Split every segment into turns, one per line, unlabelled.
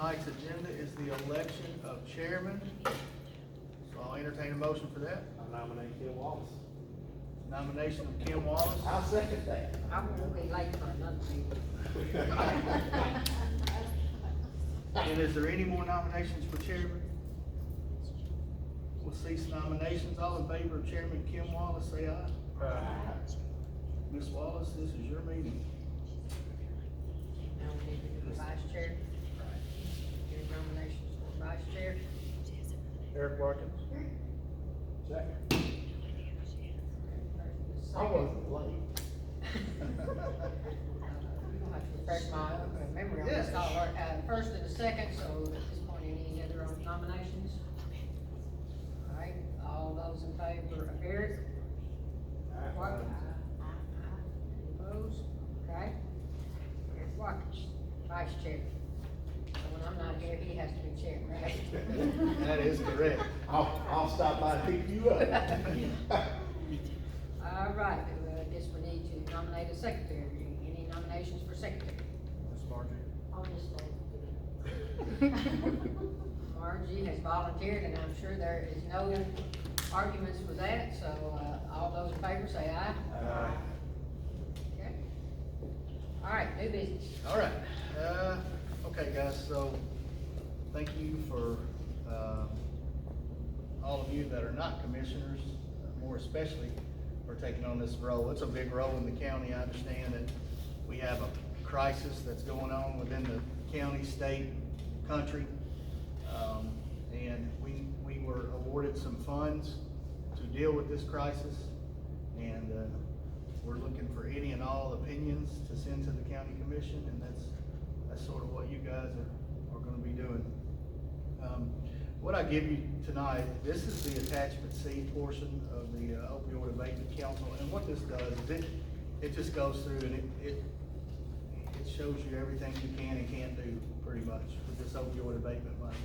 tonight's agenda is the election of chairman. So I'll entertain a motion for that.
I nominate Kim Wallace.
Nomination of Kim Wallace.
I'll second that.
I won't be late for another meeting.
And is there any more nominations for chairman? We'll cease nominations. All in favor of Chairman Kim Wallace, say aye. Ms. Wallace, this is your meeting.
Now we need to do the vice chair. Any nominations for vice chair?
Eric Watkins. Second. I
Second.
wasn't late.
You're gonna have to refresh my memory on this
Yes.
call. First and a second, so at this point, any other nominations? All right, all those in favor of Eric Watkins? Any opposed? Okay. Eric Watkins, vice chair. So when I'm not here, he has to be chair, right?
That is correct.
I'll stop by and pick you up.
All right, I guess we need to nominate a secretary. Any nominations for secretary?
Ms. Margie.
On this one. Margie has volunteered, and I'm sure there is no arguments for that, so, all those in favor say aye.
Aye.
Okay. All right, new business.
All right, okay, guys, so thank you for, all of you that are not commissioners, more especially for taking on this role. It's a big role in the county. I understand that we have a crisis that's going on within the county, state, country. And we were awarded some funds to deal with this crisis. And, we're looking for any and all opinions to send to the county commission, and that's sort of what you guys are gonna be doing. What I give you tonight, this is the attachment C portion of the Opioid Abatement Council, and what this does is it just goes through and it shows you everything you can and can't do, pretty much, with this opioid abatement money.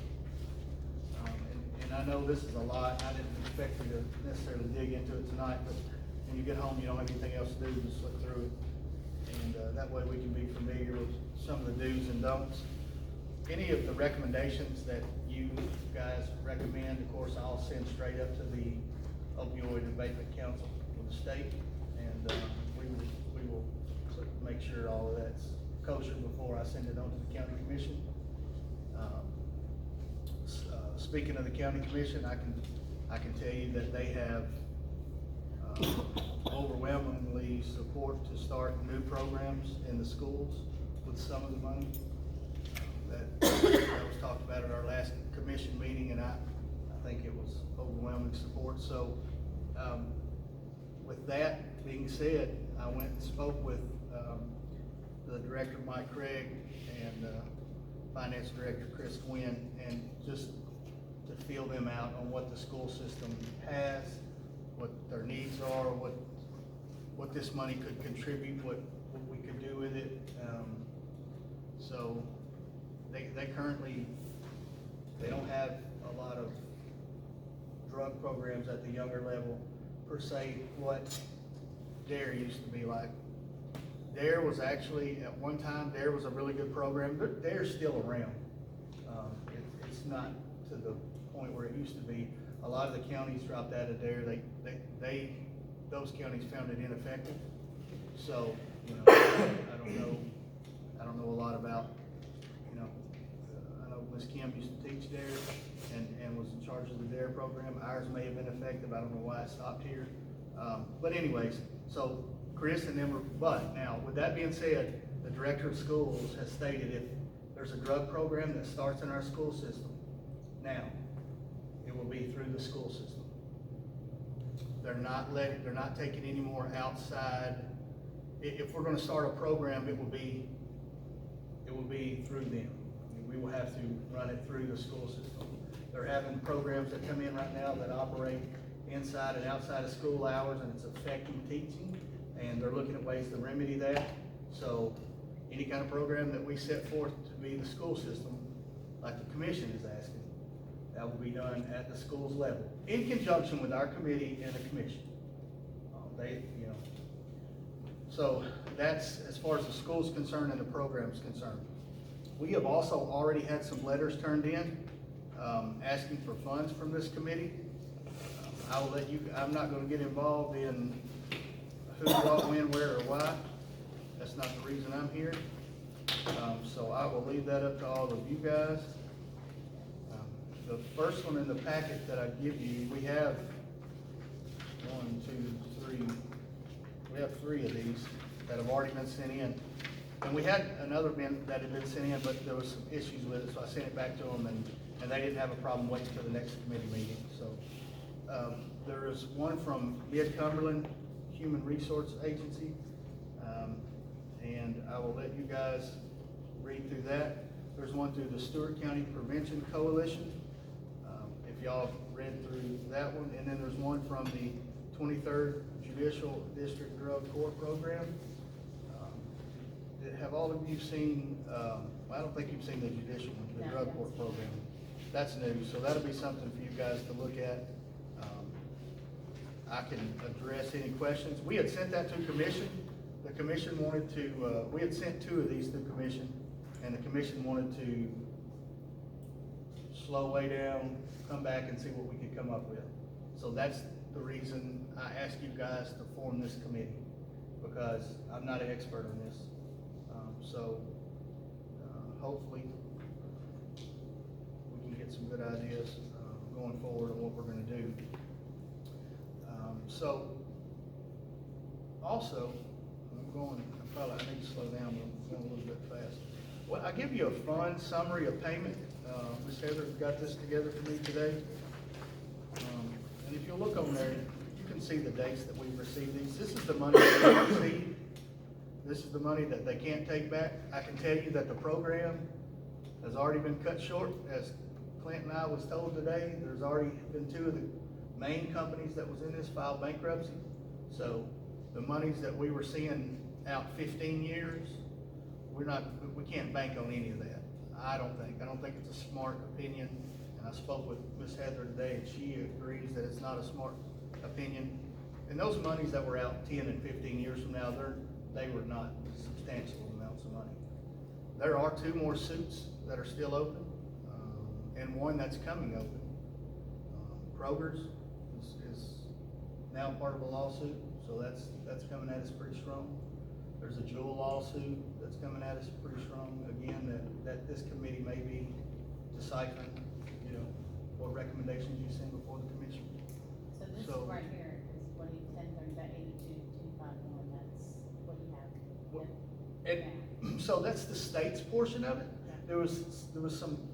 And I know this is a lot. I didn't expect you to necessarily dig into it tonight, but when you get home, you don't have anything else to do, just look through it. And that way we can be familiar with some of the do's and don'ts. Any of the recommendations that you guys recommend, of course, I'll send straight up to the Opioid Abatement Council of the state, and we will make sure all of that's kosher before I send it on to the county commission. Speaking of the county commission, I can tell you that they have overwhelmingly support to start new programs in the schools with some of the money that was talked about at our last commission meeting, and I think it was overwhelming support. So with that being said, I went and spoke with the director, Mike Craig, and finance director, Chris Gwynn, and just to feel them out on what the school system has, what their needs are, what this money could contribute, what we could do with it. So they currently, they don't have a lot of drug programs at the younger level, per se, what DARE used to be like. DARE was actually, at one time, DARE was a really good program, but DARE's still around. It's not to the point where it used to be. A lot of the counties dropped out of DARE. Those counties found it ineffective. So, you know, I don't know a lot about, you know, I know Ms. Kim used to teach DARE and was in charge of the DARE program. Ours may have been effective. I don't know why it stopped here. But anyways, so Chris and them were, but now, with that being said, the director of schools has stated if there's a drug program that starts in our school system, now, it will be through the school system. They're not taking any more outside. If we're gonna start a program, it will be through them. I mean, we will have to run it through the school system. They're having programs that come in right now that operate inside and outside of school hours, and it's affecting teaching, and they're looking at ways to remedy that. So any kind of program that we set forth to be the school system, like the commission is asking, that will be done at the school's level, in conjunction with our committee and the commission. So that's as far as the school's concerned and the program's concerned. We have also already had some letters turned in, asking for funds from this committee. I will let you, I'm not gonna get involved in who, what, when, where, or why. That's not the reason I'm here. So I will leave that up to all of you guys. The first one in the packet that I give you, we have 1, 2, 3. We have 3 of these that have already been sent in. And we had another bin that had been sent in, but there was some issues with it, so I sent it back to them, and they didn't have a problem waiting till the next committee meeting. So there is one from Cumberland Human Resource Agency, and I will let you guys read through that. There's one through the Stewart County Prevention Coalition, if y'all read through that one. And then there's one from the 23rd Judicial District Drug Court Program. Have all of you seen, I don't think you've seen the judicial one, the drug court program. That's new, so that'll be something for you guys to look at. I can address any questions. We had sent that to commission. The commission wanted to, we had sent 2 of these to commission, and the commission wanted to slow way down, come back and see what we could come up with. So that's the reason I asked you guys to form this committee, because I'm not an expert on this. So hopefully we can get some good ideas going forward on what we're going to do. So also, I need to slow down, I'm going a little bit fast. Well, I give you a fund summary of payment. Ms. Heather got this together for me today. And if you'll look on there, you can see the dates that we've received these. This is the money that we received. This is the money that they can't take back. I can tell you that the program has already been cut short. As Clint and I was told today, there's already been 2 of the main companies that was in this filed bankruptcy. So the monies that we were seeing out 15 years, we can't bank on any of that. I don't think it's a smart opinion. And I spoke with Ms. Heather today, and she agrees that it's not a smart opinion. And those monies that were out 10 and 15 years from now, they were not substantial amounts of money. There are 2 more suits that are still open, and one that's coming open. Kroger's is now part of a lawsuit, so that's coming at us pretty strong. There's a Jewel lawsuit that's coming at us pretty strong. Again, that this committee may be deciphering, what recommendations you send before the commission.
So this right here is what he said, there's that 82,251, that's what he has.
So that's the state's portion of it. There was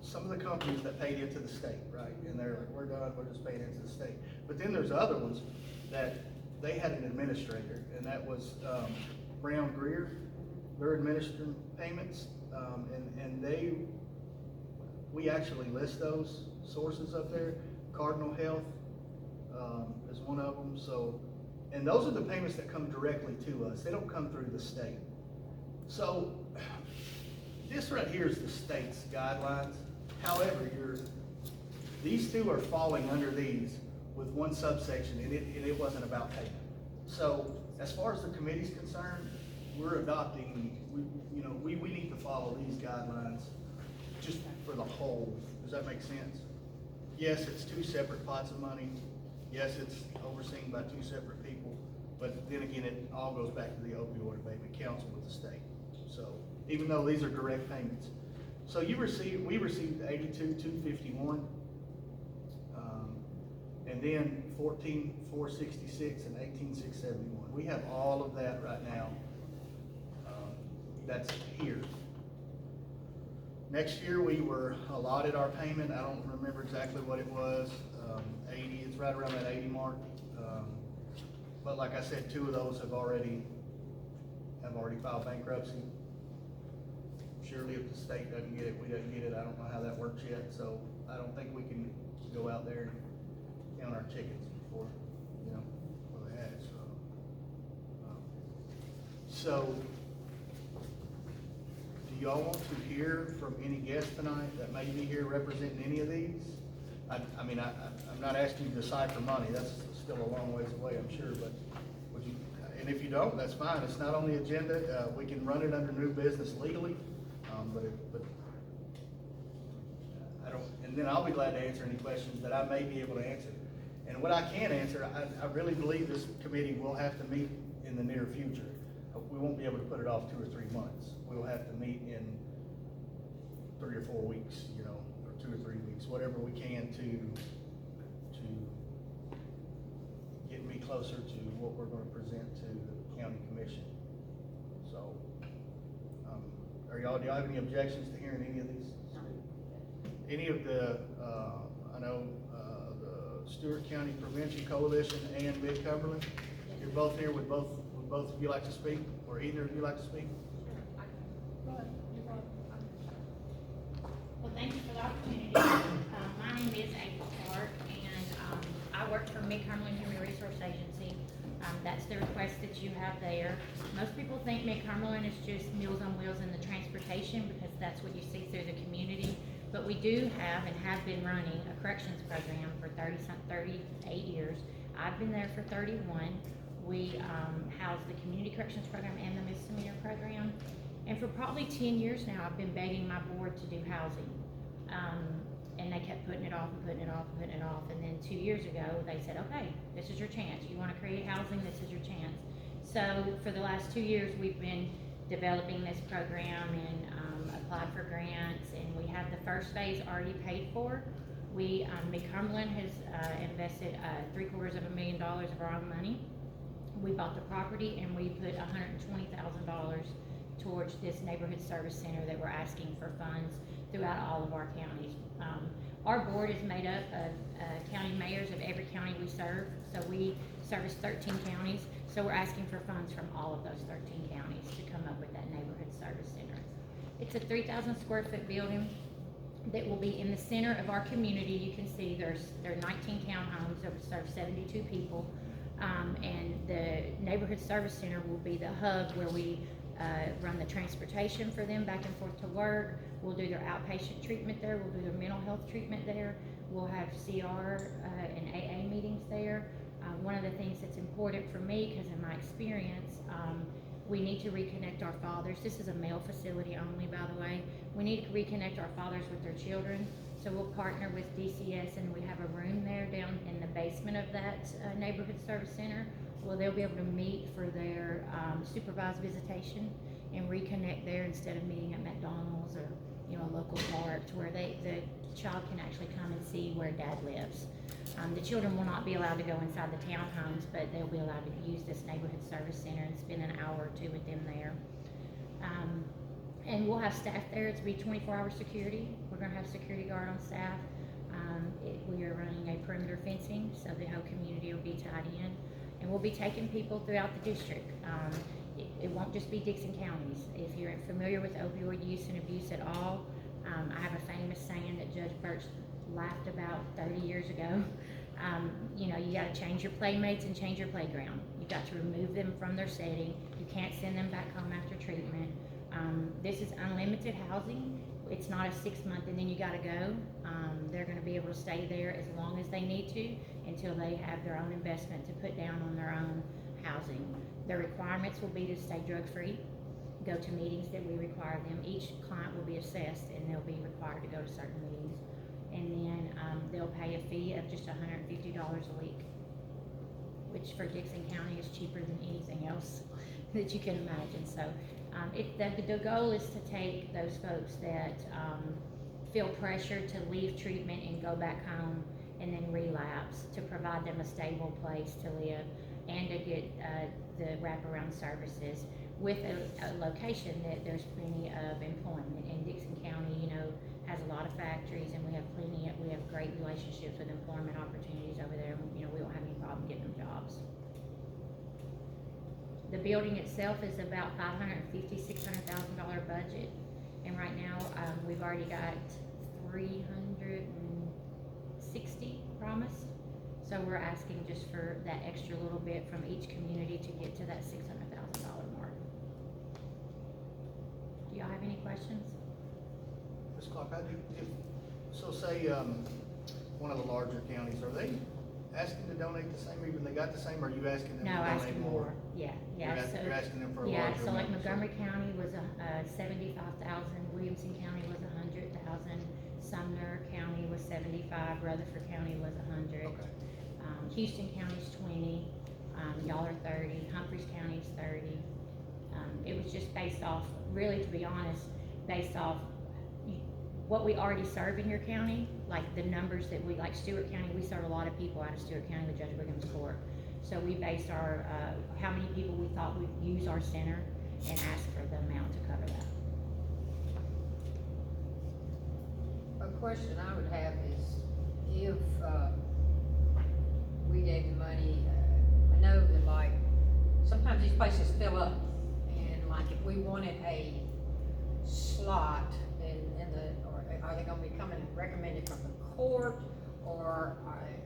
some of the companies that paid into the state, right? And they're like, we're done, we're just paying into the state. But then there's other ones that they had an administrator, and that was Brown Greer. They're administering payments, and we actually list those sources up there. Cardinal Health is one of them. So, and those are the payments that come directly to us. They don't come through the state. So this right here is the state's guidelines. However, these 2 are falling under these with one subsection, and it wasn't about payment. So as far as the committee's concerned, we're adopting, we need to follow these guidelines just for the whole. Does that make sense? Yes, it's 2 separate pots of money. Yes, it's overseen by 2 separate people. But then again, it all goes back to the Opioid Abatement Council with the state. So even though these are direct payments. So we received 82,251, and then 14,466 and 18,671. We have all of that right now. That's here. Next year we were allotted our payment. I don't remember exactly what it was. 80. It's right around that 80 mark. But like I said, 2 of those have already filed bankruptcy. Surely if the state doesn't get it, we don't get it. I don't know how that works yet, so I don't think we can go out there and count our chickens before they hatch. So do y'all want to hear from any guests tonight that may be here representing any of these? I'm not asking you to decide for money. That's still a long ways away, I'm sure, but would you? And if you don't, that's fine. It's not on the agenda. We can run it under new business legally. But and then I'll be glad to answer any questions that I may be able to answer. And what I can answer, I really believe this committee will have to meet in the near future. We won't be able to put it off 2 or 3 months. We'll have to meet in 3 or 4 weeks, you know, or 2 or 3 weeks, whatever we can to get me closer to what we're gonna present to the county commission. So, do y'all have any objections to hearing any of these? Any of the, I know, the Stewart County Prevention Coalition and Mid-Cumberland, you're both here, would both of you like to speak, or either of you like to speak?
Well, thank you for the opportunity. My name is April Clark, and I work for Mid-Cumberland Human Resource Agency. That's the request that you have there. Most people think Mid-Cumberland is just Meals on Wheels and the transportation, because that's what you see through the community. But we do have and have been running a corrections program for 38 years. I've been there for 31. We house the community corrections program and the misdemeanor program. And for probably 10 years now, I've been begging my board to do housing. And they kept putting it off and putting it off and putting it off. And then 2 years ago, they said, okay, this is your chance. You want to create housing, this is your chance. So for the last 2 years, we've been developing this program and applied for grants. And we have the first phase already paid for. Cumberland has invested $750,000 of our own money. We bought the property and we put $120,000 towards this neighborhood service center that we're asking for funds throughout all of our counties. Our board is made up of county mayors of every county we serve. So we service 13 counties. So we're asking for funds from all of those 13 counties to come up with that neighborhood service center. It's a 3,000 square foot building that will be in the center of our community. You can see there are 19 townhomes that will serve 72 people. And the neighborhood service center will be the hub where we run the transportation for them back and forth to work. We'll do their outpatient treatment there. We'll do their mental health treatment there. We'll have CR and AA meetings there. One of the things that's important for me, because in my experience, we need to reconnect our fathers. This is a male facility only, by the way. We need to reconnect our fathers with their children. So we'll partner with DCS, and we have a room there down in the basement of that neighborhood service center where they'll be able to meet for their supervised visitation and reconnect there instead of meeting at McDonald's or a local park, to where the child can actually come and see where dad lives. The children will not be allowed to go inside the townhomes, but they'll be allowed to use this neighborhood service center and spend an hour or two with them there. And we'll have staff there. It's be 24-hour security. We're going to have security guard on staff. We are running a perimeter fencing, so the whole community will be tied in. And we'll be taking people throughout the district. It won't just be Dixon counties. If you're familiar with opioid use and abuse at all, I have a famous saying that Judge Birch laughed about 30 years ago. You got to change your playmates and change your playground. You've got to remove them from their setting. You can't send them back home after treatment. This is unlimited housing. It's not a 6-month and then you gotta go. They're gonna be able to stay there as long as they need to until they have their own investment to put down on their own housing. Their requirements will be to stay drug-free, go to meetings that we require them. Each client will be assessed and they'll be required to go to certain meetings. And then they'll pay a fee of just $150 a week, which for Dixon County is cheaper than anything else that you can imagine. So the goal is to take those folks that feel pressure to leave treatment and go back home and then relapse, to provide them a stable place to live and to get the wraparound services with a location that there's plenty of employment. And Dixon County, has a lot of factories, and we have great relationships with employment opportunities over there. We don't have any problem getting them jobs. The building itself is about $600,000 budget, and right now we've already got 360 promised. So we're asking just for that extra little bit from each community to get to that $600,000 mark. Do y'all have any questions?
Ms. Clark, so say one of the larger counties, are they asking to donate the same, even they got the same, or are you asking them to donate
asking more. Yeah.
You're asking them for a larger amount.
So like Montgomery County was $75,000, Williamson County was $100,000, Sumner County was $75,000, 75, Rutherford County was 100.
Okay.
Houston County's 20, y'all are 30, Humphreys County's 30. It was just based off, really, to be honest, based off what we already serve in your county, like the numbers that we, like Stewart County, we serve a lot of people out of Stewart County with Judge Brigham's court. So we based our, how many people we thought would use our center and asked for the amount to cover that.
A question I would have is, if, we gave the money, I know that like, sometimes these places fill up, and like if we wanted a slot in the, or are they gonna be coming recommended from the court, or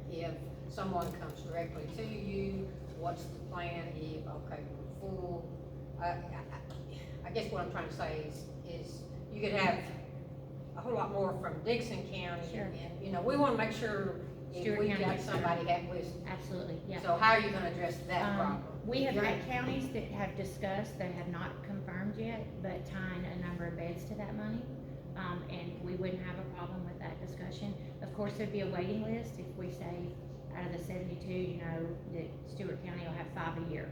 if someone comes directly to you, what's the plan if, okay, we're full? I guess what I'm trying to say is you could have a whole lot more from Dixon County,
Sure.
and, you know, we wanna make sure if
Stewart
we
County
got
gets
somebody that was,
Absolutely, yeah.
so how are you gonna address that problem?
We have
You're-
had counties that have discussed, that have not confirmed yet, but tying a number of beds to that money. And we wouldn't have a problem with that discussion. Of course, there'd be a waiting list if we say out of the 72, you know, that Stewart County will have 5 a year.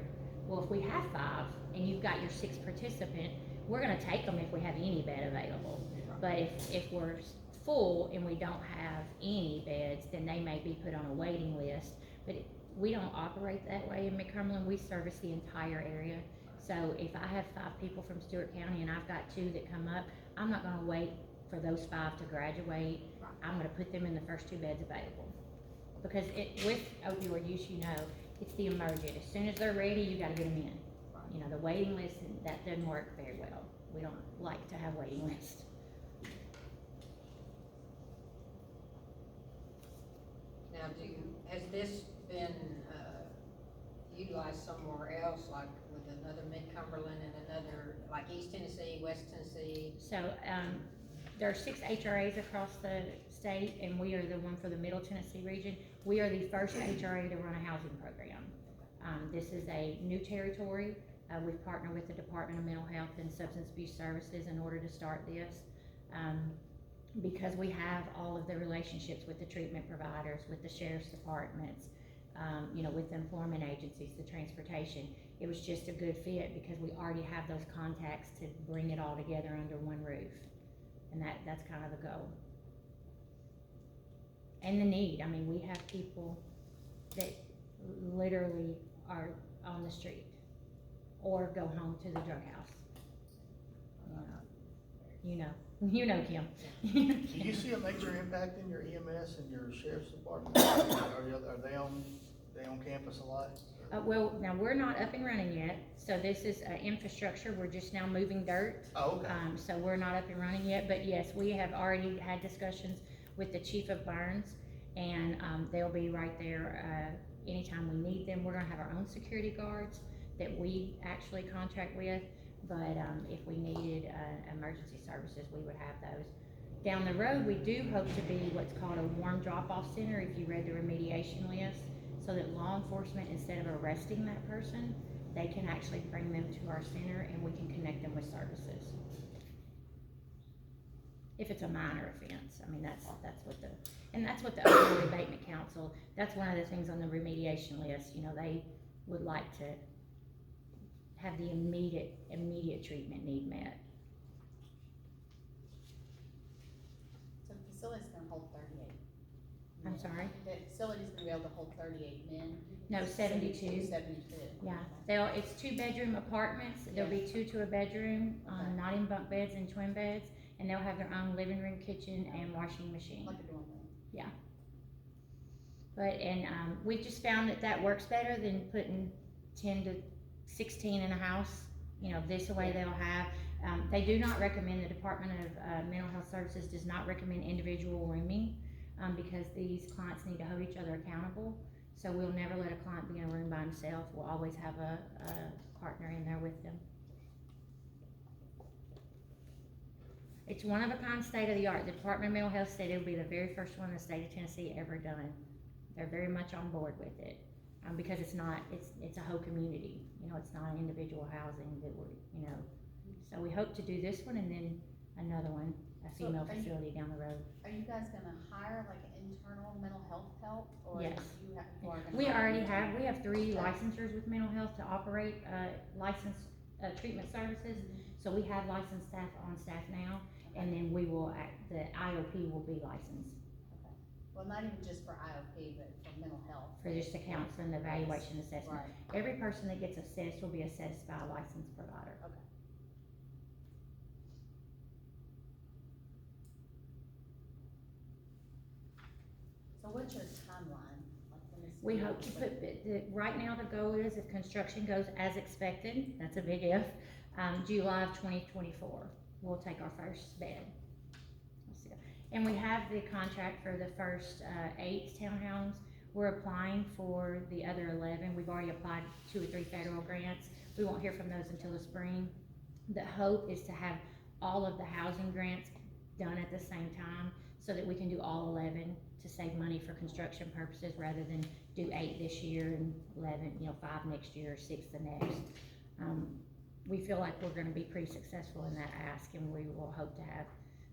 Well, if we have 5 and you've got your 6th participant, we're gonna take them if we have any bed available. But if we're full and we don't have any beds, then they may be put on a waiting list. But we don't operate that way in Cumberland. We service the entire area. So if I have 5 people from Stewart County and I've got 2 that come up, I'm not gonna wait for those 5 to graduate. I'm gonna put them in the first 2 beds available. Because with opioid use, you know, it's the emergent. As soon as they're ready, you gotta get them in. You know, the waiting list, that doesn't work very well. We don't like to have waiting lists.
Now, has this been, utilized somewhere else, like with another Mid-Cumberland and another, like East Tennessee, West Tennessee?
So, there are 6 HRAs across the state, and we are the one for the Middle Tennessee region. We are the first HRA to run a housing program. This is a new territory. We've partnered with the Department of Mental Health and Substance Abuse Services in order to start this. Because we have all of the relationships with the treatment providers, with the sheriff's departments, you know, with the employment agencies, the transportation. It was just a good fit because we already have those contacts to bring it all together under one roof. And that's kind of the goal. And the need, I mean, we have people that literally are on the street or go home to the drug house. You know, Kim.
Do you see a major impact in your EMS and your sheriff's department? Are they on campus a lot?
Well, now we're not up and running yet, so this is infrastructure. We're just now moving dirt.
Oh, okay.
So we're not up and running yet, but yes, we have already had discussions with the chief of Burns, and they'll be right there anytime we need them. We're gonna have our own security guards that we actually contract with, but if we needed emergency services, we would have those. Down the road, we do hope to be what's called a warm drop-off center, if you read the remediation list, so that law enforcement, instead of arresting that person, they can actually bring them to our center and we can connect them with services. If it's a minor offense, I mean, that's what the Opioid Abatement Council, that's one of the things on the remediation list, you know, they would like to have the immediate treatment need met.
So the facility's gonna hold 38.
I'm sorry?
The facility's gonna be able to hold 38 men?
No, 72.
72.
Yeah, it's 2-bedroom apartments, there'll be 2 to a bedroom,
Okay.
not in bunk beds and twin beds, and they'll have their own living room, kitchen, and washing machine.
Like a dorm room.
But, we've just found that works better than putting 10 to 16 in a house. You know, this way they'll have, they do not recommend, the Department of Mental Health Services does not recommend individual rooming, because these clients need to hold each other accountable. So we'll never let a client be in a room by himself. We'll always have a partner in there with them. It's one of a kind, state of the art. The Department of Mental Health said it would be the very first one in the state of Tennessee ever done. They're very much on board with it, because it's a whole community. You know, it's not individual housing that we're, you know. So we hope to do this one and then another one, a
So
female
are you-
facility down the road.
Are you guys gonna hire like an internal mental health help, or
Yes.
you are gonna?
We
hire
already
internal?
have, we have 3
Okay.
licensures with mental health to operate, licensed, treatment services. So we have licensed staff on staff now, and then we will, the IOP will be licensed
Okay. Well, not even just for IOP, but for mental health.
for just the counseling, the evaluation assessment.
Right,
Every person that gets assessed will be assessed by a licensed provider.
okay. So what's your timeline? Like, when is-
We hope to put, right now the goal is if construction goes as expected, that's a big if, July of 2024, we'll take our first bed. Let's see. And we have the contract for the first 8 townhomes. We're applying for the other 11. We've already applied 2 or 3 federal grants. We won't hear from those until the spring. The hope is to have all of the housing grants done at the same time so that we can do all 11 to save money for construction purposes rather than do 8 this year and 11, 5 next year, 6 the next. We feel like we're gonna be pretty successful in that ask, and we will hope to have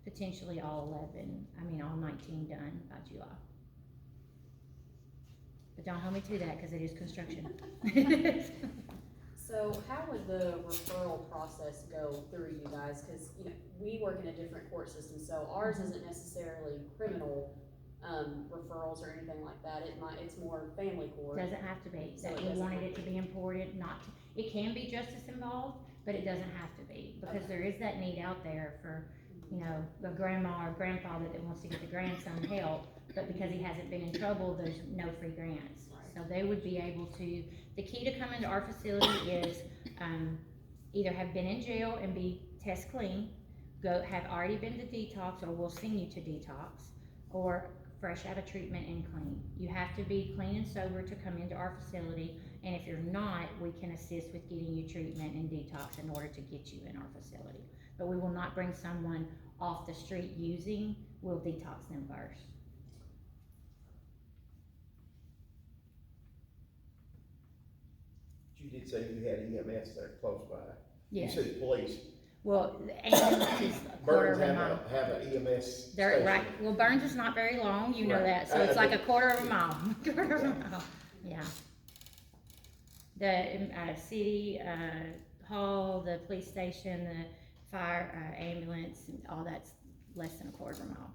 potentially all 19 done by July. But don't hold me to that, cause it is construction.
So how would the referral process go through you guys? Cause, we work in a different court system, so ours isn't necessarily criminal, referrals or anything like that. It's more family court.
Doesn't have to be,
So it
that we
doesn't
wanted
have
it
to
to be important, not to, it can be justice involved, but it doesn't have to be, because there is that need out there for, a grandma or grandfather that wants to get the grandson help, but because he hasn't been in trouble, there's no free grants. So they would be able to, the key to coming to our facility is, either have been in jail and be test clean, have already been to detox, or we'll send you to detox, or fresh out of treatment and clean. You have to be clean and sober to come into our facility, and if you're not, we can assist with getting you treatment and detox in order to get you in our facility. But we will not bring someone off the street using, we'll detox them first.
You did say you had EMS there close by.
Yes.
You said police.
Well, the ambulance is a quarter
Burns
of a mile.
have a EMS
They're
station.
right, well, Burns is not very long, you know
Right.
that, so it's like a quarter of a mile, quarter of a mile, yeah. The, city, hall, the police station, the fire, ambulance, and all that's less than a quarter of a mile.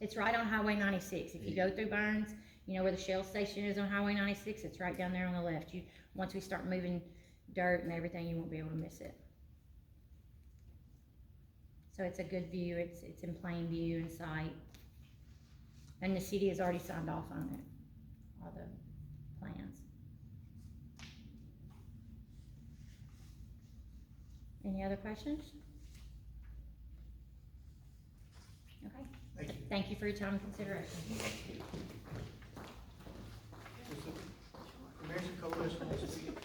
It's right on Highway 96, if you go through Burns, where the Shell station is on Highway 96, it's right down there on the left. Once we start moving dirt and everything, you won't be able to miss it. So it's a good view, it's in plain view in sight. And the city has already signed off on it, all the plans. Any other questions? Okay.
Thank you.
Thank you for your time and consideration.
American Coalition wants to speak.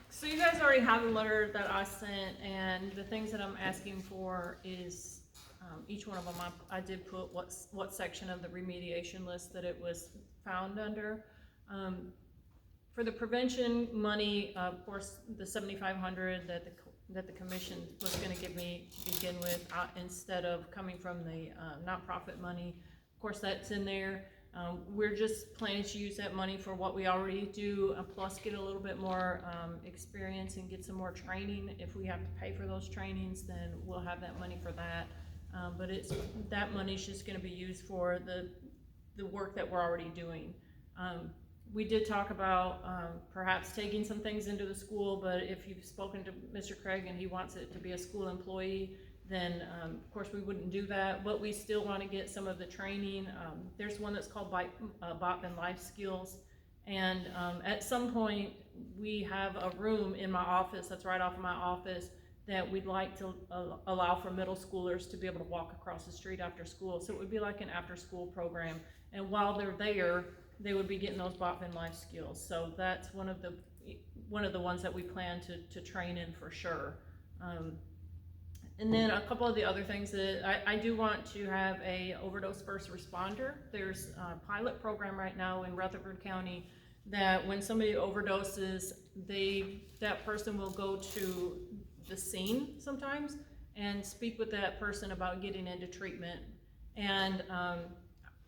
So you guys already have the letter that I sent, and the things that I'm asking for is, each one of them, I did put what section of the remediation list that it was found under. For the prevention money, of course, the $7,500 that the commission was gonna give me to begin with, instead of coming from the, nonprofit money, of course, that's in there. We're just planning to use that money for what we already do, plus get a little bit more experience and get some more training. If we have to pay for those trainings, then we'll have that money for that. But that money's just gonna be used for the work that we're already doing. We did talk about perhaps taking some things into the school, but if you've spoken to Mr. Craig and he wants it to be a school employee, then of course we wouldn't do that, but we still want to get some of the training. There's one that's called Abatement Life Skills, and at some point we have a room in my office that's right off of my office that we'd like to allow for middle schoolers to be able to walk across the street after school. So it would be like an after school program, and while they're there they would be getting those Abatement Life Skills. So that's one of the ones that we plan to train in for sure. And then a couple of the other things that I do want to have a overdose first responder. There's a pilot program right now in Rutherford County that when somebody overdoses, that person will go to the scene sometimes and speak with that person about getting into treatment. And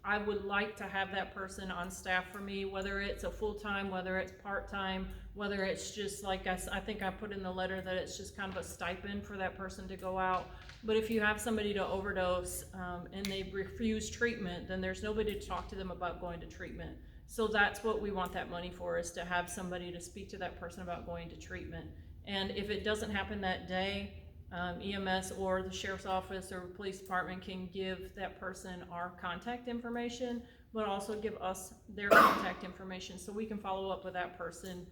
I would like to have that person on staff for me, whether it's a full-time, whether it's part-time, whether it's just like I think I put in the letter that it's just kind of a stipend for that person to go out. But if you have somebody to overdose and they refuse treatment, then there's nobody to talk to them about going to treatment. So that's what we want that money for, is to have somebody to speak to that person about going to treatment. And if it doesn't happen that day, EMS or the sheriff's office or police department can give that person our contact information, but also give us their contact information so we can follow up with that person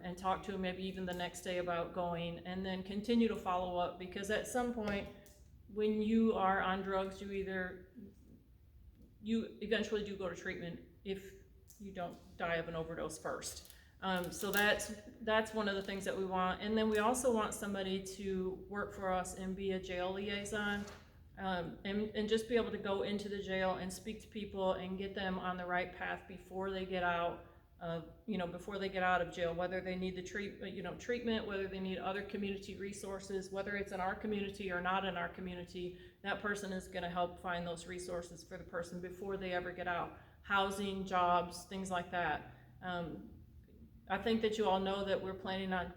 and talk to them maybe even the next day about going, and then continue to follow up, because at some point when you are on drugs, you eventually do go to treatment if you don't die of an overdose first. So that's one of the things that we want. And then we also want somebody to work for us and be a jail liaison, and just be able to go into the jail and speak to people and get them on the right path before they get out before they get out of jail, whether they need the treatment, whether they need other community resources, whether it's in our community or not in our community. That person is going to help find those resources for the person before they ever get out. Housing, jobs, things like that. I think that you all know that we're planning on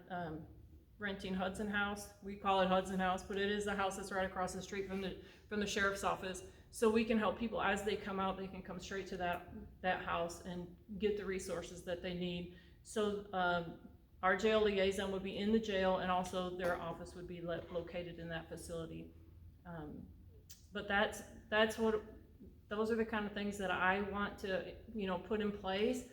renting Hudson House. We call it Hudson House, but it is the house that's right across the street from the sheriff's office. So we can help people as they come out. They can come straight to that house and get the resources that they need. So our jail liaison would be in the jail, and also their office would be located in that facility. But those are the kind of things that I want to put in place.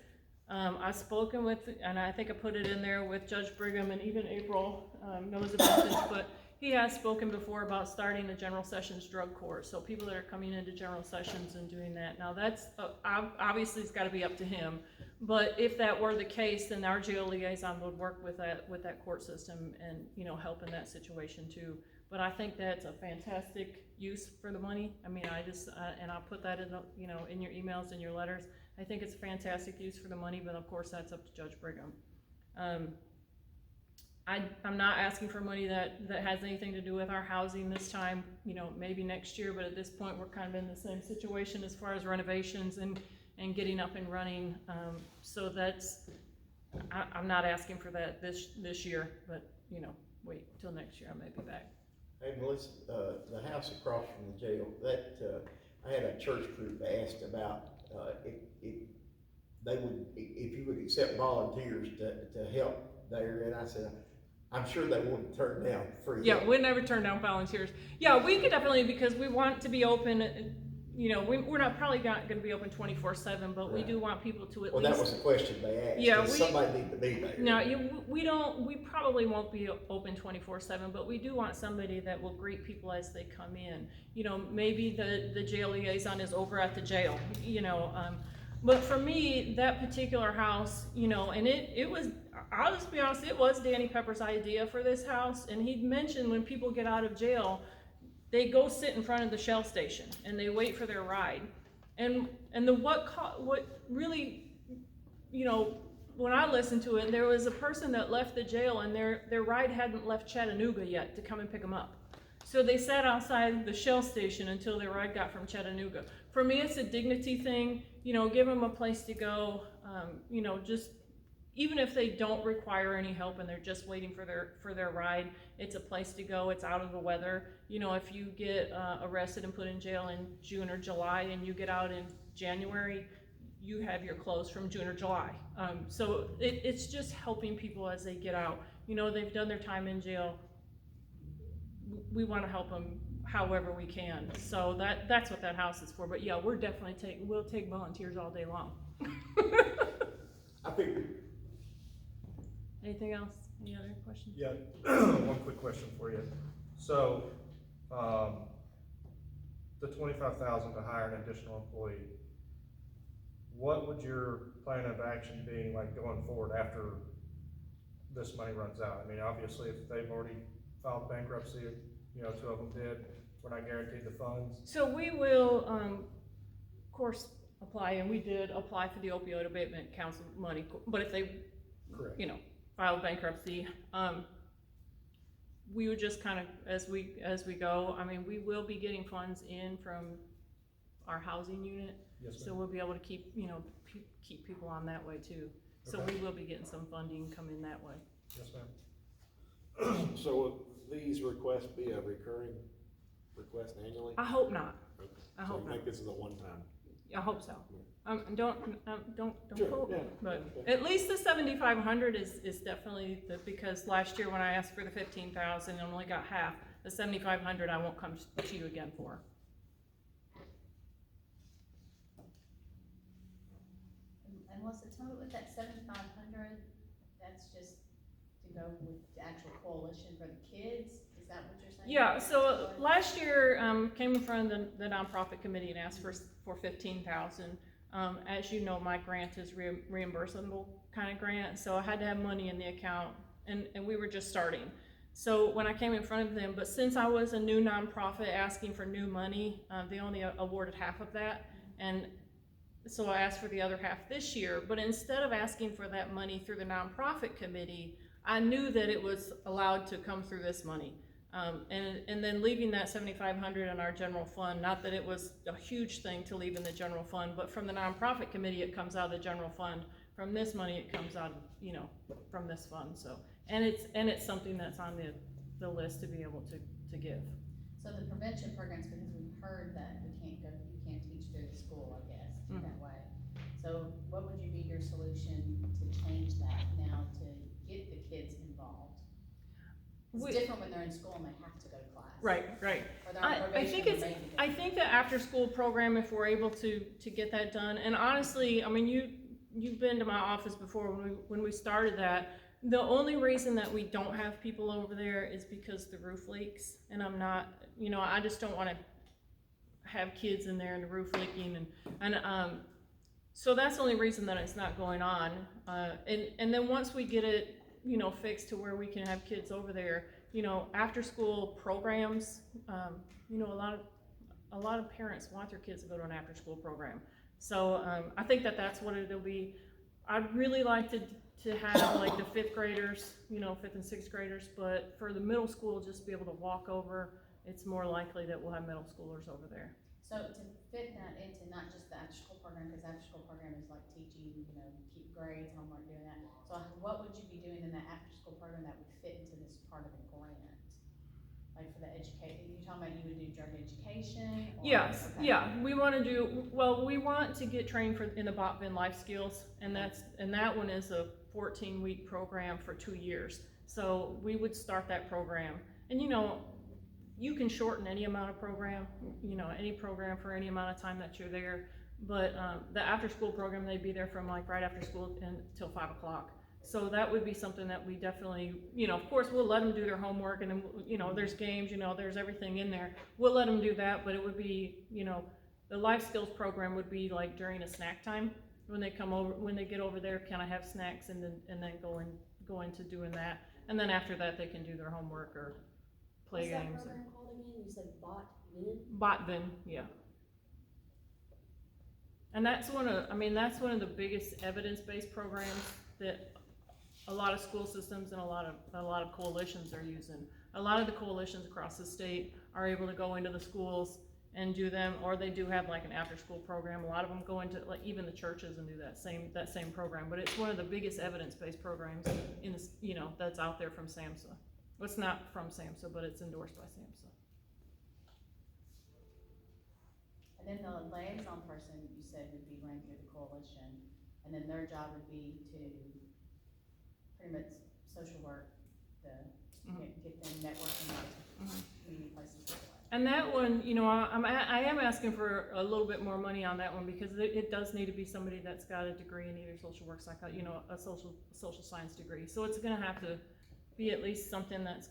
I've spoken with, and I think I put it in there with Judge Brigham, and even April knows about this, but he has spoken before about starting a general sessions drug court. So people that are coming into general sessions and doing that. Now that's obviously it's got to be up to him, but if that were the case, then our jail liaison would work with that court system and help in that situation too. But I think that's a fantastic use for the money. I mean, and I'll put that in in your emails and your letters. I think it's a fantastic use for the money, but of course that's up to Judge Brigham. I'm not asking for money that has anything to do with our housing this time, maybe next year, but at this point we're kind of in the same situation as far as renovations and getting up and running. So I'm not asking for that this year, but wait till next year, I may be back.
Hey Melissa, the house across from the jail, I had a church group asked about if you would accept volunteers to help there, and I said, I'm sure they wouldn't turn down free.
Yeah, we'd never turn down volunteers. Yeah, we could definitely, because we want to be open, we're not probably not gonna be open 24/7, but we do want people to at least.
Well, that was the question they asked.
Yeah,
somebody need to be there.
No, we probably won't be open 24/7, but we do want somebody that will greet people as they come in. Maybe the jail liaison is over at the jail, but for me, that particular house, and it was, I'll just be honest, it was Danny Pepper's idea for this house, and he'd mentioned when people get out of jail, they go sit in front of the Shell station and they wait for their ride. And what really, when I listened to it, there was a person that left the jail and their ride hadn't left Chattanooga yet to come and pick them up. So they sat outside the Shell station until their ride got from Chattanooga. For me, it's a dignity thing, give them a place to go, just even if they don't require any help and they're just waiting for their ride, it's a place to go. It's out of the weather. If you get arrested and put in jail in June or July and you get out in January, you have your clothes from June or July. So it's just helping people as they get out. They've done their time in jail. We want to help them however we can. So that's what that house is for. But yeah, we'll take volunteers all day long.
I figured.
Anything else? Any other questions?
Yeah, one quick question for you. So, the $25,000 to hire an additional employee, what would your plan of action be like going forward after this money runs out? I mean, obviously, if they've already filed bankruptcy, 2 of them did, we're not guaranteed the funds.
So we will, of course, apply, and we did apply for the Opioid Abatement Council money, but if they,
Correct.
filed bankruptcy, we would just kind of, as we go, I mean, we will be getting funds in from our housing unit.
Yes,
So
ma'am.
we'll be able to keep, you know, keep people on that way too. So
Okay.
we will be getting some funding come in that way.
Yes, ma'am.
So will these requests be a recurring request annually?
I hope not.
Okay.
I
So
hope
you
not.
think this is a one-time?
I hope so. Don't
Sure,
quote me,
yeah,
but
okay.
at least the 7,500 is definitely because last year when I asked for the 15,000 and only got half, the 7,500 I won't come to you again for.
And what's the total with that 7,500? That's just to go with the actual coalition for the kids? Is that what you're saying?
Yeah, so last year, came in front of the nonprofit committee and asked for 15,000. As you know, my grant is reimbursable kind of grant, so I had to have money in the account, and we were just starting. So when I came in front of them, but since I was a new nonprofit asking for new money, they only awarded half of that, and so I asked for the other half this year. But instead of asking for that money through the nonprofit committee, I knew that it was allowed to come through this money. And then leaving that 7,500 in our general fund, not that it was a huge thing to leave in the general fund, but from the nonprofit committee, it comes out of the general fund. From this money, it comes out, you know, from this fund, so. And it's something that's on the list to be able to give.
So the prevention programs, because we've heard that you can't teach through the school, I guess, that way. So what would be your solution to change that now to get the kids involved? It's different when they're in school and they have to go to class.
Right.
Or they're on probation or maybe they-
I think the after-school program, if we're able to get that done, and honestly, I mean, you've been to my office before when we started that. The only reason that we don't have people over there is because the roof leaks, and I'm not, you know, I just don't want to have kids in there and the roof leaking, and so that's the only reason that it's not going on. And then once we get it, you know, fixed to where we can have kids over there, you know, after school programs, you know, a lot of parents want their kids to go to an after school program. So I think that's what it'll be. I'd really like to have like the 5th graders, you know, 5th and 6th graders, but for the middle school, just be able to walk over, it's more likely that we'll have middle schoolers over there.
So to fit that into not just the after school program, because after school program is like teaching, you know, keep grades, homework, doing that. So what would you be doing in that after school program that would fit into this part of the grant? Like for the education, you're talking about you would do drug education? Or,
Yes,
okay.
yeah, we want to get trained in the Botvin life skills, and that one is a 14-week program for 2 years. So we would start that program, and you know, you can shorten any amount of program, you know, any program for any amount of time that you're there. But the after school program, they'd be there from like right after school until 5 o'clock. So that would be something that we definitely, you know, of course we'll let them do their homework, and then, you know, there's games, you know, there's everything in there. We'll let them do that, but it would be, you know, the life skills program would be like during a snack time when they come over, when they get over there, kind of have snacks and then go into doing that. And then after that, they can do their homework or play games.
What's that program called again? You said Botvin?
Botvin, yeah. And that's one of the biggest evidence-based programs that a lot of school systems and a lot of coalitions are using. A lot of the coalitions across the state are able to go into the schools and do them, or they do have like an after-school program. A lot of them go into like even the churches and do that same program. But it's one of the biggest evidence-based programs in this, you know, that's out there from SAMHSA. Well, it's not from SAMHSA, but it's endorsed by SAMHSA.
And then the liaison person, you said, would be running through the coalition, and then their job would be to pretty much social work, get them networking out to community places that way.
And that one, you know, I am asking for a little bit more money on that one because it does need to be somebody that's got a degree in either social work, you know, a social science degree. So it's gonna have to be at least something that's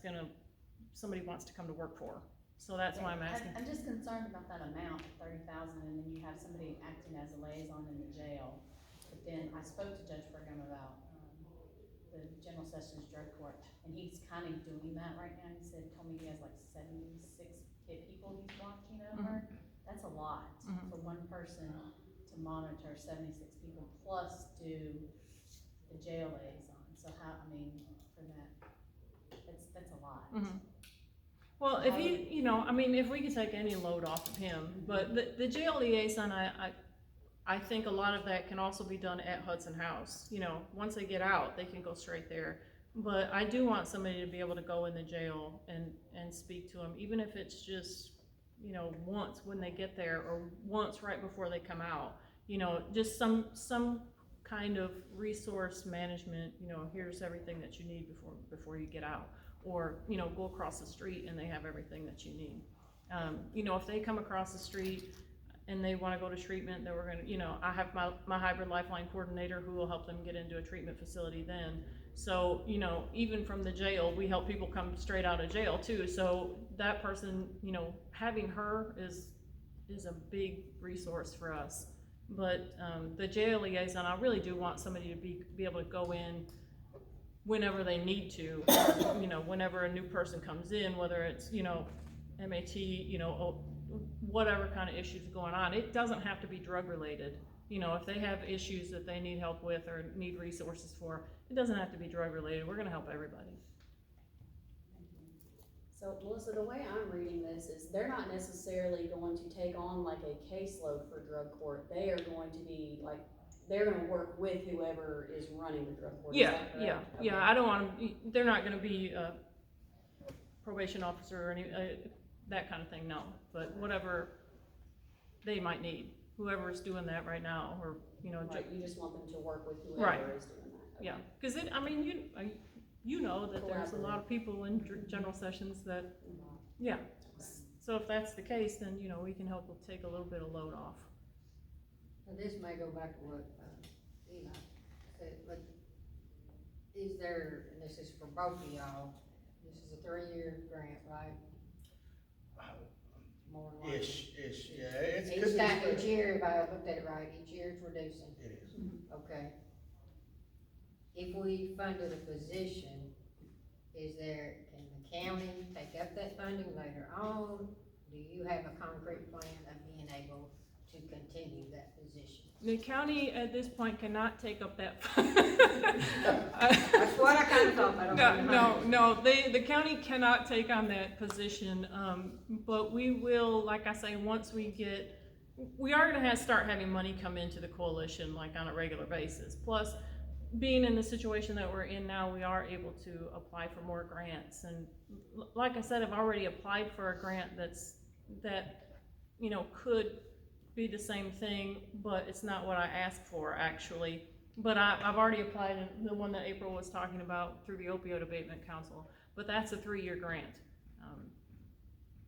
somebody wants to come to work for. So that's why I'm asking.
I'm just concerned about that amount, 30,000, and then you have somebody acting as a liaison in the jail. But then I spoke to Judge Brigham about the General Sessions Drug Court, and he's kind of doing that right now. He told me he has like 76 people he's watching over. That's a lot for one person to monitor 76 people plus do the jail liaison. So for that, that's a lot.
Well, if you know, I mean, if we could take any load off of him, but the jail liaison, I think a lot of that can also be done at Hudson House. You know, once they get out, they can go straight there. But I do want somebody to be able to go in the jail and speak to them, even if it's just, you know, once when they get there or once right before they come out. You know, just some kind of resource management, you know, here's everything that you need before you get out. Or, you know, go across the street and they have everything that you need. You know, if they come across the street and they wanna go to treatment, then we're gonna, you know, I have my hybrid lifeline coordinator who will help them get into a treatment facility then. So, you know, even from the jail, we help people come straight out of jail too. So that person, you know, having her is a big resource for us. But, the jail liaison, I really do want somebody to be able to go in whenever they need to, you know, whenever a new person comes in, whether it's, you know, MAT, you know, whatever kind of issues going on. It doesn't have to be drug related. You know, if they have issues that they need help with or need resources for, it doesn't have to be drug related. We're gonna help everybody.
So Melissa, the way I'm reading this is they're not necessarily going to take on like a caseload for drug court. They are going to be like, they're gonna work with whoever is running the drug court. Is
Yeah,
that correct?
yeah,
Okay.
yeah. I don't want them, they're not gonna be a probation officer or any, that kind of thing, no. But whatever they might need, whoever's doing that right now, or, you know,
Right, you just want them to work with
Right.
whoever is doing that. Okay.
yeah. Cause it, I mean, you know that there's a lot of people in general sessions that, yeah. So if that's the case, then, you know, we can help take a little bit of load off.
And this may go back to what, Eli said, but is there, and this is for both of y'all, this is a 3-year grant, right? More than likely.
Ish, yeah, it's. 'cause
Each time,
it's-
each year, if I looked at it right, each year it's reducing,
It is.
okay? If we funded a position, can the county take up that funding later on? Do you have a concrete plan of being able to continue that position?
The county at this point cannot take up that.
That's what I kinda thought, but I don't know.
No, the county cannot take on that position, but we will, like I say, once we are gonna start having money come into the coalition, like on a regular basis. Plus, being in the situation that we're in now, we are able to apply for more grants, and like I said, I've already applied for a grant that, you know, could be the same thing, but it's not what I asked for, actually. But I've already applied in the one that April was talking about through the Opioid Abatement Council, but that's a 3-year grant.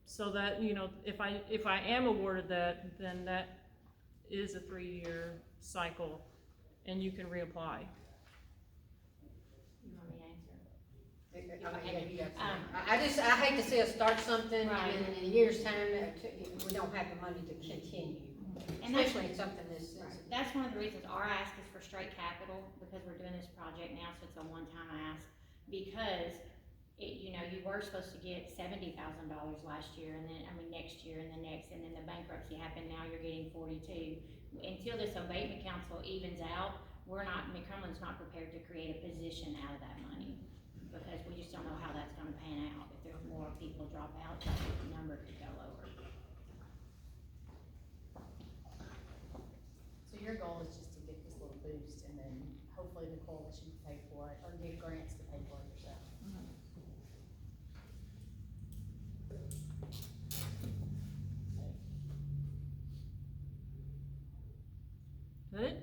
So that, you know, if I am awarded that, then that is a 3-year cycle, and you can reapply.
You want me to answer?
I hate to see us start something
Right.
and in a year's time, we don't have the money to continue,
And that's,
especially in something this sensitive.
that's one of the reasons our ask is for straight capital, because we're doing this project now, so it's a one-time ask. Because you know, you were supposed to get $70,000 last year, and then, next year, and the next, and then the bankruptcy happened, now you're getting 42. Until this abatement council evens out, Cumberland's not prepared to create a position out of that money, because we just don't know how that's gonna pan out. If there's more people drop out, the number could go lower.
So your goal is just to get this little boost, and then hopefully the coalition can pay for it, or get grants to pay for it yourself.
Is that it?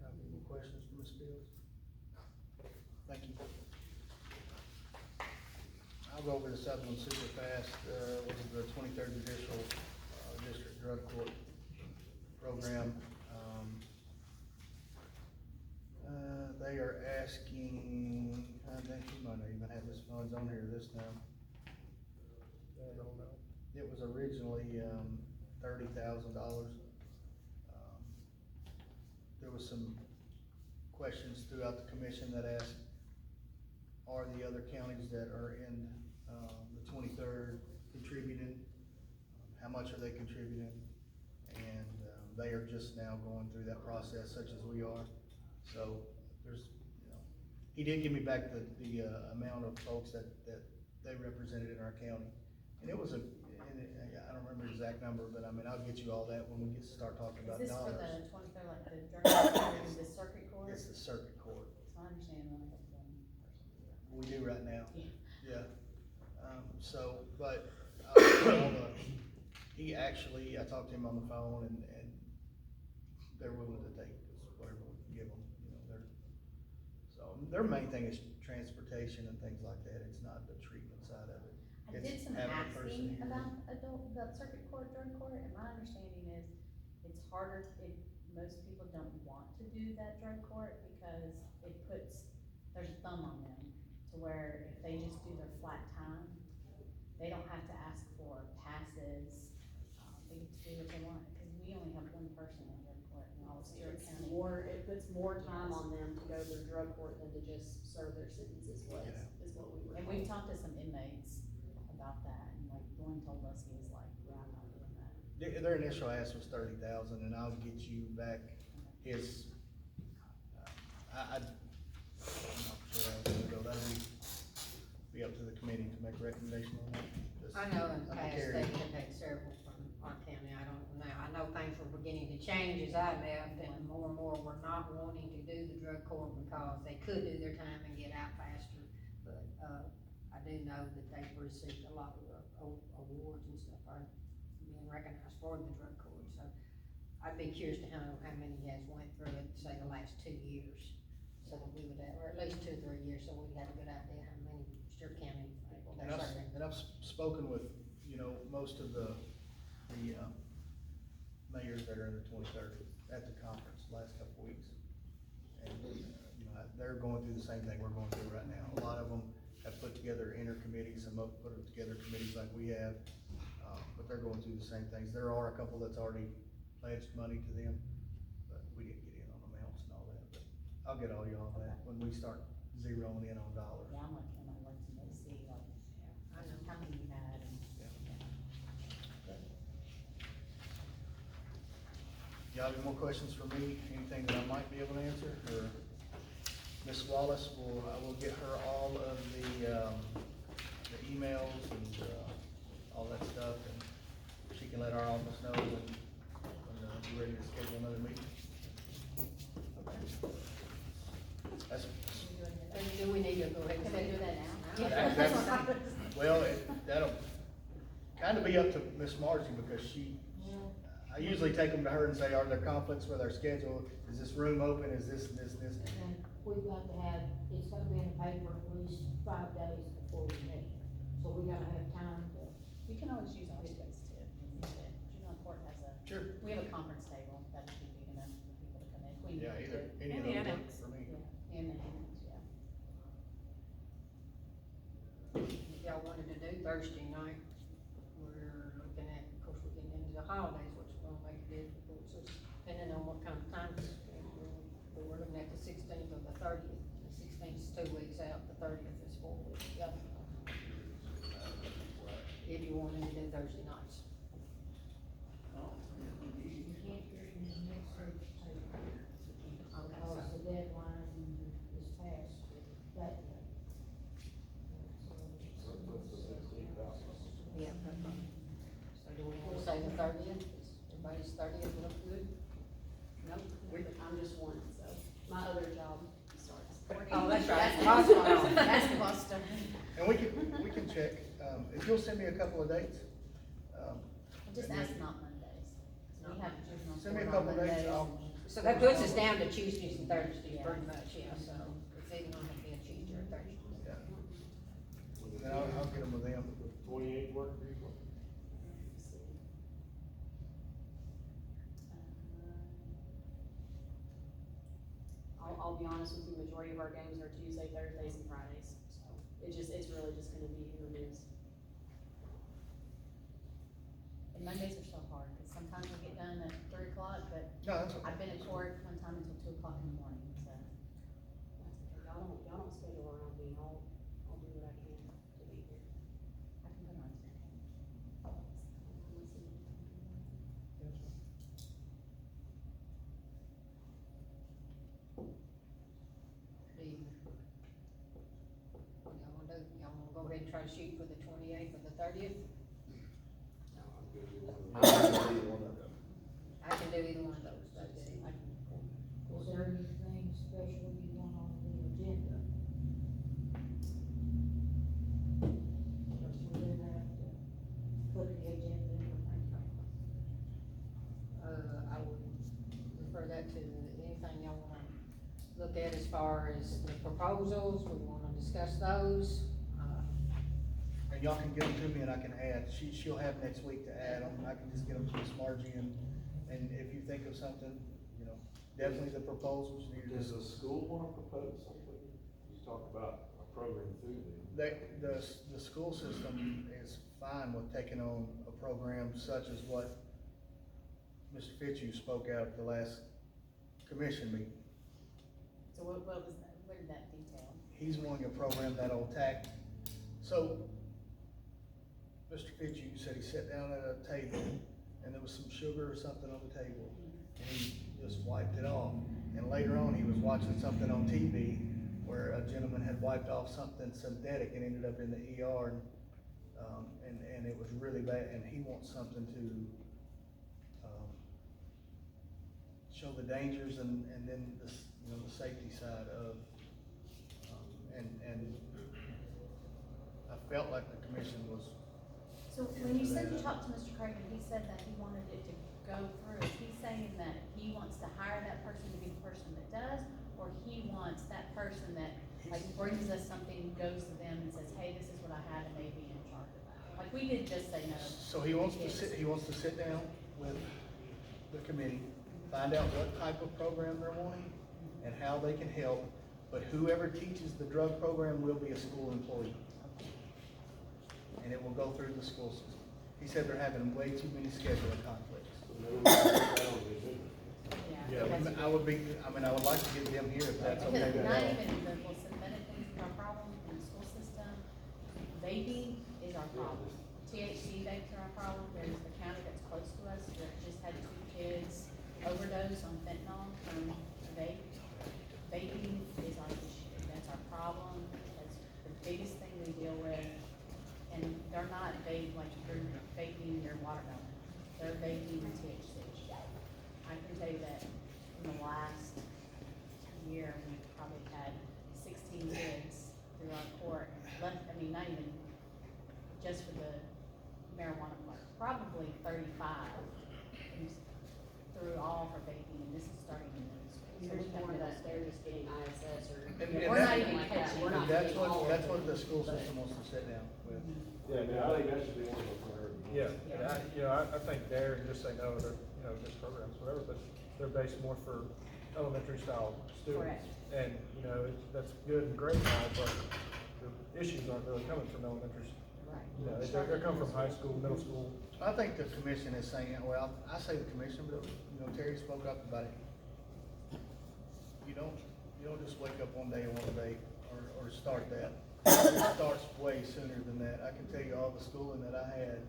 Got any questions for Ms. Fields? Thank you. I'll go over this other one super fast, which is the 23rd Judicial District Drug Court Program. They are asking, I think we might not even have this funds on here this time.
I don't know.
It was originally, $30,000. There was some questions throughout the commission that asked, are the other counties that are in, the 23rd contributing? How much are they contributing? And, they are just now going through that process, such as we are. So there's, you know, he did give me back the amount of folks that they represented in our county. And it was I don't remember the exact number, but I mean, I'll get you all that when we get to start talking about
Is this for
dollars.
the 23rd, like the drug court and the circuit court?
It's the circuit court.
So I understand one of those one person.
We do right now.
Yeah.
Yeah. But, he actually, I talked to him on the phone and they're willing to take whatever we can give them, you know, their main thing is transportation and things like that. It's not the treatment side of it.
I
It's
did some
having a person
asking
here.
about circuit court, drug court, and my understanding is it's harder if most people don't want to do that drug court because there's a thumb on them to where if they just do their flat time, they don't have to ask for passes, they get to do what they want, because we only have one person in drug court in all of Stewart
It's
County.
it puts more time on them to go through drug court than to just serve their sentence is what we were.
And we've talked to some inmates about that, and like one told us, he was like, yeah, I'm not doing that.
Their initial ask was 30,000 and I'll get you back his, I'm not sure how it's gonna go. That'll be up to the committee to make a recommendation on that.
I know in the
I'm
past,
carried.
they have had several from our county, I don't know, I know things were beginning to change as I left, and more were not wanting to do the drug court because they could do their time and get out faster. But, I do know that they've received a lot of awards and stuff, are being recognized for the drug court, so I'd be curious to know how many has went through it, say, the last 2 years, so that we would have, or at least 2 or 3 years, so we'd have a good idea how many Stewart County people they're serving.
And I've spoken with, you know, most of the mayors that are in the 23rd at the conference the last couple of weeks. And, you know, they're going through the same thing we're going through right now. A lot of them have put together intercommittees, some have put together committees like we have, but they're going through the same things. There are a couple that's already pledged money to them, but we didn't get in on amounts and all that, but I'll get all y'all that when we start zeroing in on dollars.
Yeah, I'm like, I'd like to know, see, like, how many you had, and.
Y'all have any more questions for me? Anything that I might be able to answer, or Ms. Wallace I will get her all of the emails and, all that stuff, and she can let our office know when we're ready to schedule another meeting. That's,
Do we need to go ahead and
Can we do that now?
well, that'll kind of be up to Miss Margie, because I usually take them to her and say, are there conflicts with our schedule? Is this room open? Is this and this and this?
And we've got to have, it's gotta be in the paper at least 5 days before we meet. So we gotta have time to,
You can always use our space too. Juvenile court has
Sure.
we have a conference table that would be big enough for people to come in. We
Yeah,
need
either,
to.
any of
And the
those work
annex.
for me.
Yeah, and the annex, yeah.
If y'all wanted to do Thursday night, we're looking at, of course, we're getting into the holidays, which will make it difficult, so depending on what kind of time, we're looking at the 16th or the 30th. The 16th is 2 weeks out, the 30th is 4 weeks out. If you wanted to do Thursday nights.
you can't get in the next week's paper. Because the deadline is past that day.
Yeah. So do we want to say the 30th? Everybody's 30th look good?
Nope, I'm just one, so my other job starts.
Oh, that's right.
Basketball stuff.
And we can check, if you'll send me a couple of dates.
Just
and
ask
then-
not Mondays. We have juvenile
Send me a
court on
couple dates,
Mondays.
I'll-
So that puts us down to Tuesdays and Thursdays pretty much, yeah, so it's either gonna have to be a Tuesday or Thursday.
Yeah. Then I'll get them with them.
28 work for you?
I'll be honest with you, majority of our games are Tuesday, Thursdays, and Fridays, so it's really just gonna be hit or miss.
And Mondays are so hard, because sometimes we get done at 3 o'clock, but
No, that's okay.
I've been at court one time until 2 o'clock in the morning, so.
Y'all don't schedule around me, I'll do what I can to be here.
I can put on 10.
The ready to try to shoot for the 28th or the 30th?
I'm gonna be one of them.
I can do either one of those, that's it.
Is there anything special you want on the agenda? Because we do have to put the agenda in the paper.
I would refer that to anything y'all wanna look at as far as the proposals, we wanna discuss those.
And y'all can give them to me and I can add, she'll have next week to add them, I can just get them to Miss Margie and if you think of something, you know, definitely the proposals.
Does the school wanna propose something? You talk about a program through them.
The school system is fine with taking on a program such as what Mr. Fitzhugh spoke out at the last commission meeting.
So what was that, what did that detail?
He's wanting a program that'll attack, so Mr. Fitzhugh said he sat down at a table and there was some sugar or something on the table and he just wiped it off. And later on, he was watching something on TV where a gentleman had wiped off something synthetic and ended up in the ER and it was really bad, and he wants something to show the dangers and then the, you know, the safety side of, and I felt like the commission was.
So when you said you talked to Mr. Craig and he said that he wanted it to go through, is he saying that he wants to hire that person to be the person that does? Or he wants that person that like brings us something, goes to them and says, hey, this is what I have, and they be in charge of that? Like, we did just say no.
So he wants to sit down with the committee, find out what type of program they're wanting and how they can help, but whoever teaches the drug program will be a school employee. And it will go through the school system. He said they're having way too many scheduling conflicts.
Yeah. that's-
I would like to get them here if that's okay
Because
with
not
y'all.
even the well, synthetic things is our problem in the school system. Vaping is our problem. THC vapes are our problem. There's the county that's close to us that just had 2 kids overdose on fentanyl from vape. Vaping is our issue. That's our problem. That's the biggest thing we deal with. And they're not vape like you're vaping your watermelon. They're vaping THC. I can tell you that in the last year, we've probably had 16 kids through our court, not even just for the marijuana part, probably 35 who's through all for vaping, and this is starting in middle school.
So we more that they're just getting ISS or.
And
We're not even
that's-
catching, we're not
That's
getting all of
that's what
it.
the school system wants to sit down with.
Yeah, I think that should be one of the priorities.
Yeah, I think there, and just say no, they're, you know, just programs, whatever, but they're based more for elementary style students.
Correct.
And, you know, that's good and great now, but the issues aren't really coming from elementary.
Right.
You know, they're coming from high school, middle school.
I think the commission is saying, well, I say the commission, but, you know, Terry spoke up about it. You don't just wake up one day and want to vape or start that. It starts way sooner than that. I can tell you all the schooling that I had,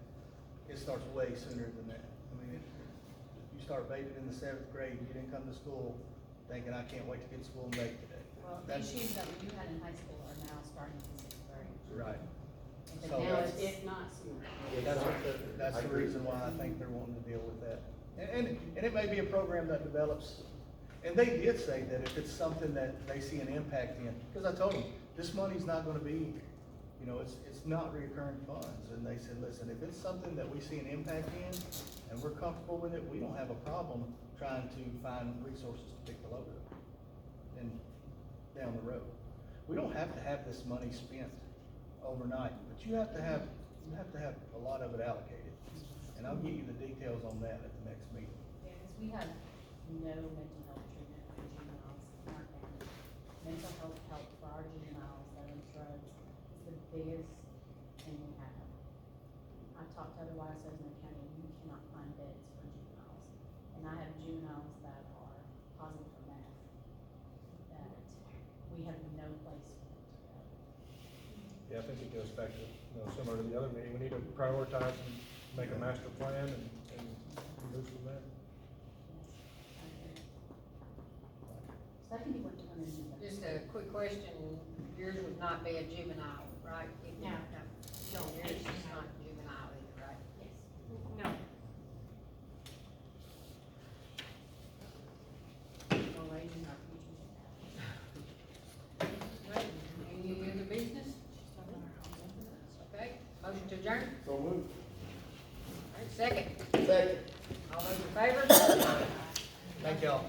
it starts way sooner than that. I mean, you start vaping in the 7th grade, you didn't come to school thinking, I can't wait to get to school and vape today.
Well,
That's-
issues that you had in high school are now starting in 6th grade.
Right.
And
So
now
that's-
it's,
If not sooner.
That's the reason why I think they're wanting to deal with that. And it may be a program that develops, and they did say that if it's something that they see an impact in, because I told them, this money's not gonna be, you know, it's not recurring funds. And they said, listen, if it's something that we see an impact in, and we're comfortable with it, we don't have a problem trying to find resources to pick the load up and down the road. We don't have to have this money spent overnight, but you have to have a lot of it allocated. And I'll get you the details on that at the next meeting.
yeah, because we have no mental health treatment for juveniles in our county. Mental health help for our juveniles that are drugs is the biggest thing we have. I've talked to other YSOs in the county, you cannot find beds for juveniles. And I have juveniles that are positive for meth, that we have no place for them to go.
Yeah, I think it goes back to, you know, similar to the other meeting, we need to prioritize and make a master plan and move from there.
So that can be what you want to do.
Just a quick question, yours would not be a juvenile, right?
No.
No,
moved.
Second,
Second.
all those in favor?
Thank y'all.